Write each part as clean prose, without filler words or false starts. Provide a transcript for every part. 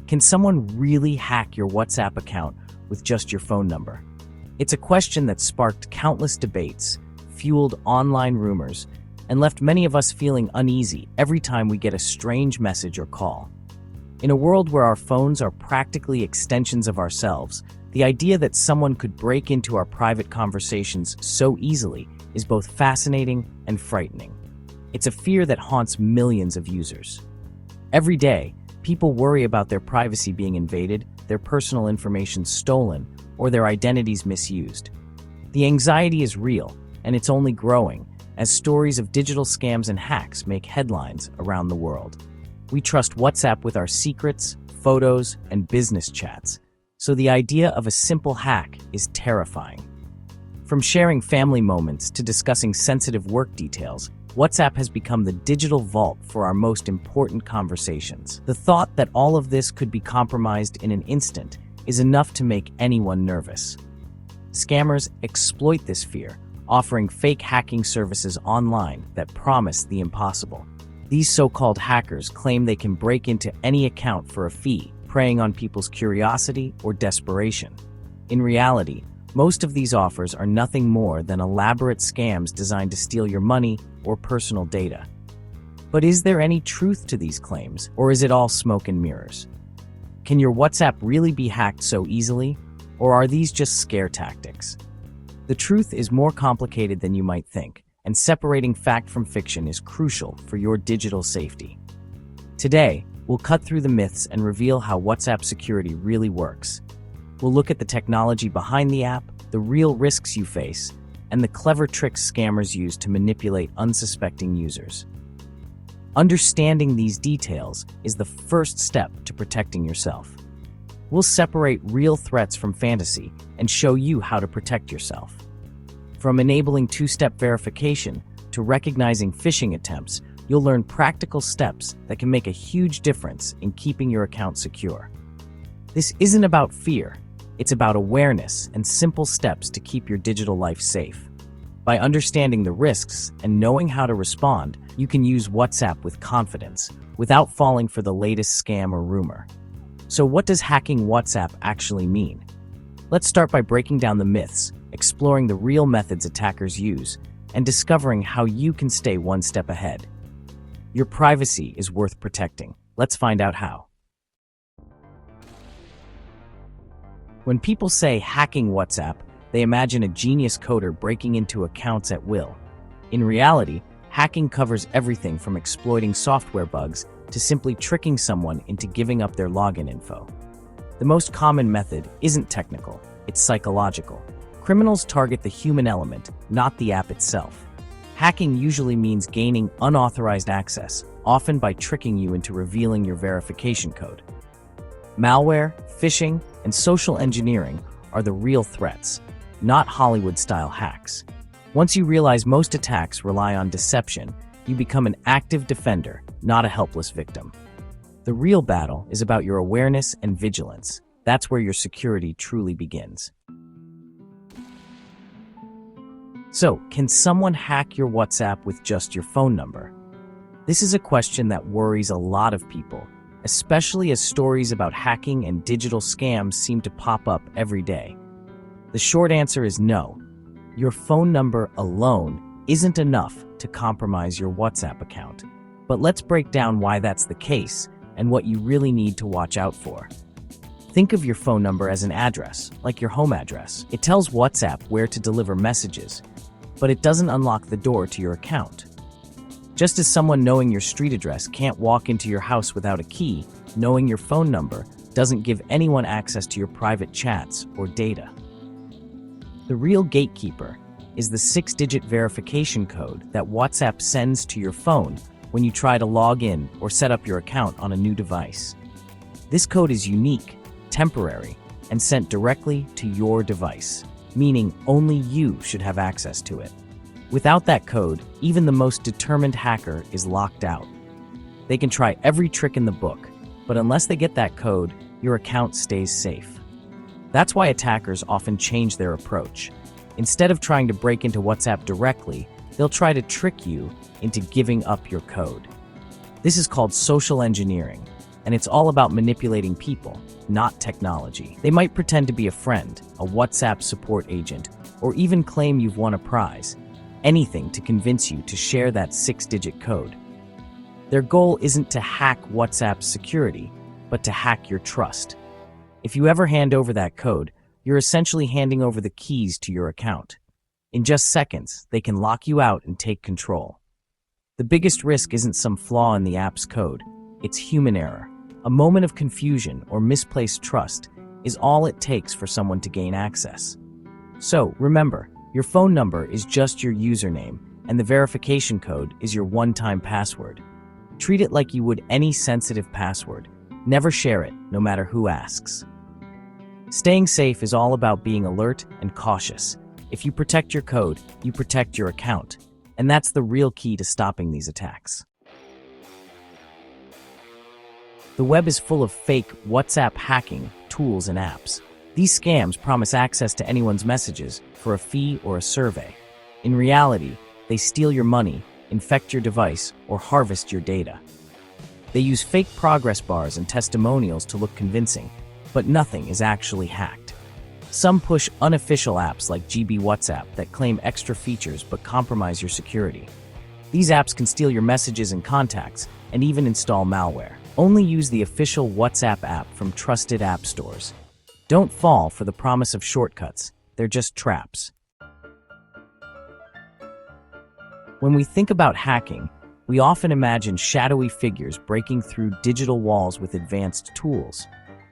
Can someone really hack your WhatsApp account with just your phone number? It's a question that sparked countless debates, fueled online rumors, and left many of us feeling uneasy every time we get a strange message or call. In a world where our phones are practically extensions of ourselves, the idea that someone could break into our private conversations so easily is both fascinating and frightening. It's a fear that haunts millions of users. Every day, people worry about their privacy being invaded, their personal information stolen, or their identities misused. The anxiety is real, and it's only growing as stories of digital scams and hacks make headlines around the world. We trust WhatsApp with our secrets, photos, and business chats, so the idea of a simple hack is terrifying. From sharing family moments to discussing sensitive work details, WhatsApp has become the digital vault for our most important conversations. The thought that all of this could be compromised in an instant is enough to make anyone nervous. Scammers exploit this fear, offering fake hacking services online that promise the impossible. These so-called hackers claim they can break into any account for a fee, preying on people's curiosity or desperation. In reality, most of these offers are nothing more than elaborate scams designed to steal your money or personal data. But is there any truth to these claims, or is it all smoke and mirrors? Can your WhatsApp really be hacked so easily, or are these just scare tactics? The truth is more complicated than you might think, and separating fact from fiction is crucial for your digital safety. Today, we'll cut through the myths and reveal how WhatsApp security really works. We'll look at the technology behind the app, the real risks you face, and the clever tricks scammers use to manipulate unsuspecting users. Understanding these details is the first step to protecting yourself. We'll separate real threats from fantasy and show you how to protect yourself. From enabling two-step verification to recognizing phishing attempts, you'll learn practical steps that can make a huge difference in keeping your account secure. This isn't about fear. It's about awareness and simple steps to keep your digital life safe. By understanding the risks and knowing how to respond, you can use WhatsApp with confidence without falling for the latest scam or rumor. So what does hacking WhatsApp actually mean? Let's start by breaking down the myths, exploring the real methods attackers use, and discovering how you can stay one step ahead. Your privacy is worth protecting. Let's find out how. When people say hacking WhatsApp, they imagine a genius coder breaking into accounts at will. In reality, hacking covers everything from exploiting software bugs to simply tricking someone into giving up their login info. The most common method isn't technical, it's psychological. Criminals target the human element, not the app itself. Hacking usually means gaining unauthorized access, often by tricking you into revealing your verification code. Malware, phishing, and social engineering are the real threats, not Hollywood-style hacks. Once you realize most attacks rely on deception, you become an active defender, not a helpless victim. The real battle is about your awareness and vigilance. That's where your security truly begins. So, can someone hack your WhatsApp with just your phone number? This is a question that worries a lot of people, especially as stories about hacking and digital scams seem to pop up every day. The short answer is no. Your phone number alone isn't enough to compromise your WhatsApp account. But let's break down why that's the case and what you really need to watch out for. Think of your phone number as an address, like your home address. It tells WhatsApp where to deliver messages, but it doesn't unlock the door to your account. Just as someone knowing your street address can't walk into your house without a key, knowing your phone number doesn't give anyone access to your private chats or data. The real gatekeeper is the 6-digit verification code that WhatsApp sends to your phone when you try to log in or set up your account on a new device. This code is unique, temporary, and sent directly to your device, meaning only you should have access to it. Without that code, even the most determined hacker is locked out. They can try every trick in the book, but unless they get that code, your account stays safe. That's why attackers often change their approach. Instead of trying to break into WhatsApp directly, they'll try to trick you into giving up your code. This is called social engineering. and it's all about manipulating people, not technology. They might pretend to be a friend, a WhatsApp support agent, or even claim you've won a prize. Anything to convince you to share that 6-digit code. Their goal isn't to hack WhatsApp's security, but to hack your trust. If you ever hand over that code, you're essentially handing over the keys to your account. In just seconds, they can lock you out and take control. The biggest risk isn't some flaw in the app's code, it's human error. A moment of confusion or misplaced trust is all it takes for someone to gain access. So, remember, your phone number is just your username, and the verification code is your one-time password. Treat it like you would any sensitive password. Never share it, no matter who asks. Staying safe is all about being alert and cautious. If you protect your code, you protect your account. And that's the real key to stopping these attacks. The web is full of fake WhatsApp hacking tools and apps. These scams promise access to anyone's messages for a fee or a survey. In reality, they steal your money, infect your device, or harvest your data. They use fake progress bars and testimonials to look convincing, but nothing is actually hacked. Some push unofficial apps like GB WhatsApp that claim extra features but compromise your security. These apps can steal your messages and contacts and even install malware. Only use the official WhatsApp app from trusted app stores. Don't fall for the promise of shortcuts. They're just traps. When we think about hacking, we often imagine shadowy figures breaking through digital walls with advanced tools.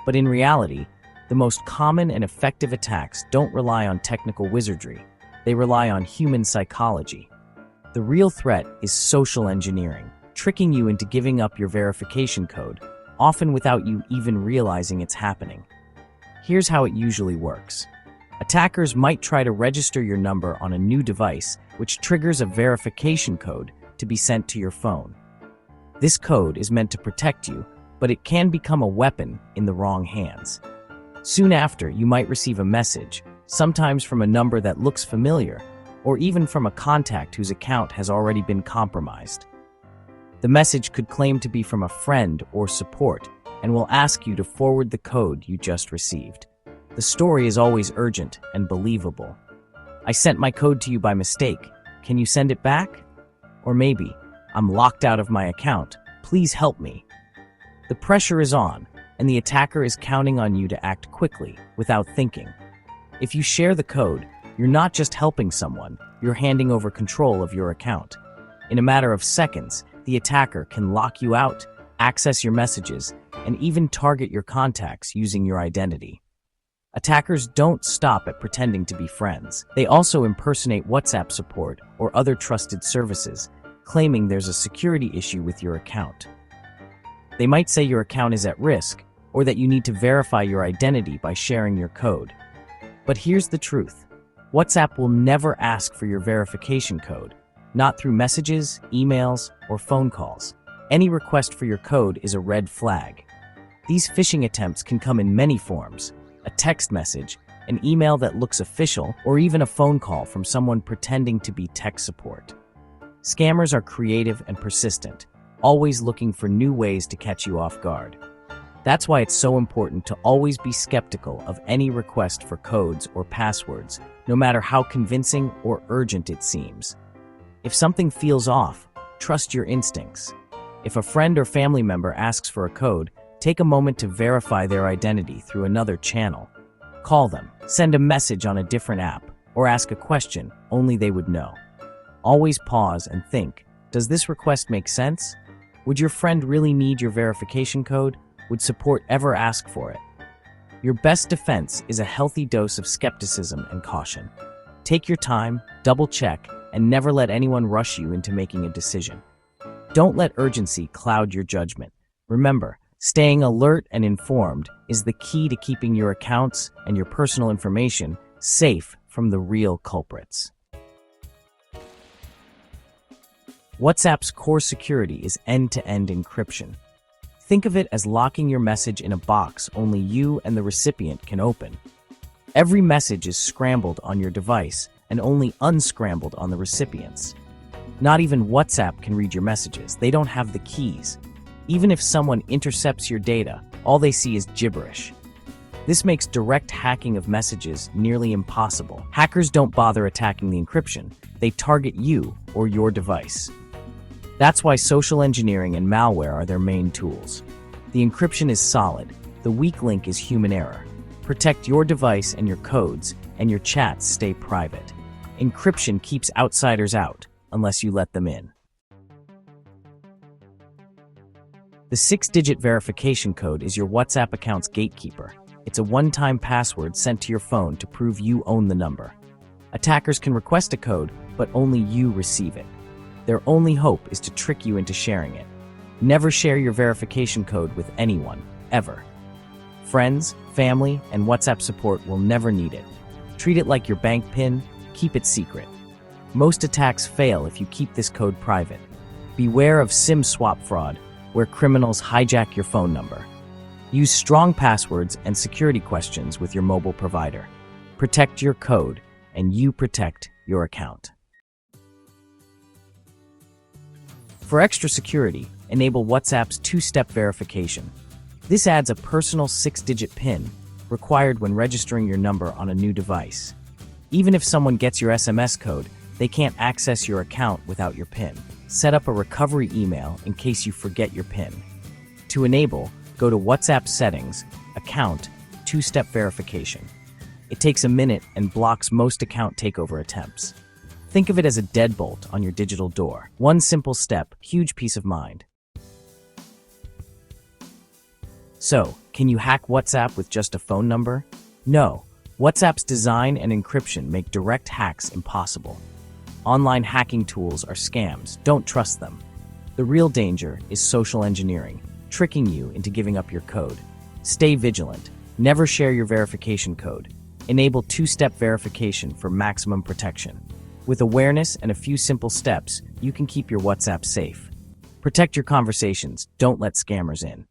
But in reality, the most common and effective attacks don't rely on technical wizardry. They rely on human psychology. The real threat is social engineering, tricking you into giving up your verification code, often without you even realizing it's happening. Here's how it usually works. Attackers might try to register your number on a new device, which triggers a verification code to be sent to your phone. This code is meant to protect you, but it can become a weapon in the wrong hands. Soon after, you might receive a message, sometimes from a number that looks familiar, or even from a contact whose account has already been compromised. The message could claim to be from a friend or support, and will ask you to forward the code you just received. The story is always urgent and believable. "I sent my code to you by mistake. Can you send it back?" Or maybe, "I'm locked out of my account. Please help me." The pressure is on, and the attacker is counting on you to act quickly, without thinking. If you share the code, you're not just helping someone, you're handing over control of your account. In a matter of seconds, the attacker can lock you out, access your messages, and even target your contacts using your identity. Attackers don't stop at pretending to be friends. They also impersonate WhatsApp support or other trusted services, claiming there's a security issue with your account. They might say your account is at risk, or that you need to verify your identity by sharing your code. But here's the truth. WhatsApp will never ask for your verification code, not through messages, emails, or phone calls. Any request for your code is a red flag. These phishing attempts can come in many forms: a text message, an email that looks official, or even a phone call from someone pretending to be tech support. Scammers are creative and persistent, always looking for new ways to catch you off guard. That's why it's so important to always be skeptical of any request for codes or passwords, no matter how convincing or urgent it seems. If something feels off, trust your instincts. If a friend or family member asks for a code, take a moment to verify their identity through another channel. Call them, send a message on a different app, or ask a question only they would know. Always pause and think, does this request make sense? Would your friend really need your verification code? Would support ever ask for it? Your best defense is a healthy dose of skepticism and caution. Take your time, double-check, and never let anyone rush you into making a decision. Don't let urgency cloud your judgment. Remember, staying alert and informed is the key to keeping your accounts and your personal information safe from the real culprits. WhatsApp's core security is end-to-end encryption. Think of it as locking your message in a box only you and the recipient can open. Every message is scrambled on your device and only unscrambled on the recipient's. Not even WhatsApp can read your messages. They don't have the keys. Even if someone intercepts your data, all they see is gibberish. This makes direct hacking of messages nearly impossible. Hackers don't bother attacking the encryption. They target you or your device. That's why social engineering and malware are their main tools. The encryption is solid. The weak link is human error. Protect your device and your codes, and your chats stay private. Encryption keeps outsiders out, unless you let them in. The 6-digit verification code is your WhatsApp account's gatekeeper. It's a one-time password sent to your phone to prove you own the number. Attackers can request a code, but only you receive it. Their only hope is to trick you into sharing it. Never share your verification code with anyone, ever. Friends, family, and WhatsApp support will never need it. Treat it like your bank PIN, keep it secret. Most attacks fail if you keep this code private. Beware of SIM swap fraud, where criminals hijack your phone number. Use strong passwords and security questions with your mobile provider. Protect your code, and you protect your account. For extra security, enable WhatsApp's 2-step verification. This adds a personal 6-digit PIN required when registering your number on a new device. Even if someone gets your SMS code, they can't access your account without your PIN. Set up a recovery email in case you forget your PIN. To enable, go to WhatsApp Settings, Account, 2-step verification. It takes a minute and blocks most account takeover attempts. Think of it as a deadbolt on your digital door. One simple step, huge peace of mind. So, can you hack WhatsApp with just a phone number? No. WhatsApp's design and encryption make direct hacks impossible. Online hacking tools are scams. Don't trust them. The real danger is social engineering, tricking you into giving up your code. Stay vigilant. Never share your verification code. Enable 2-step verification for maximum protection. With awareness and a few simple steps, you can keep your WhatsApp safe. Protect your conversations. Don't let scammers in.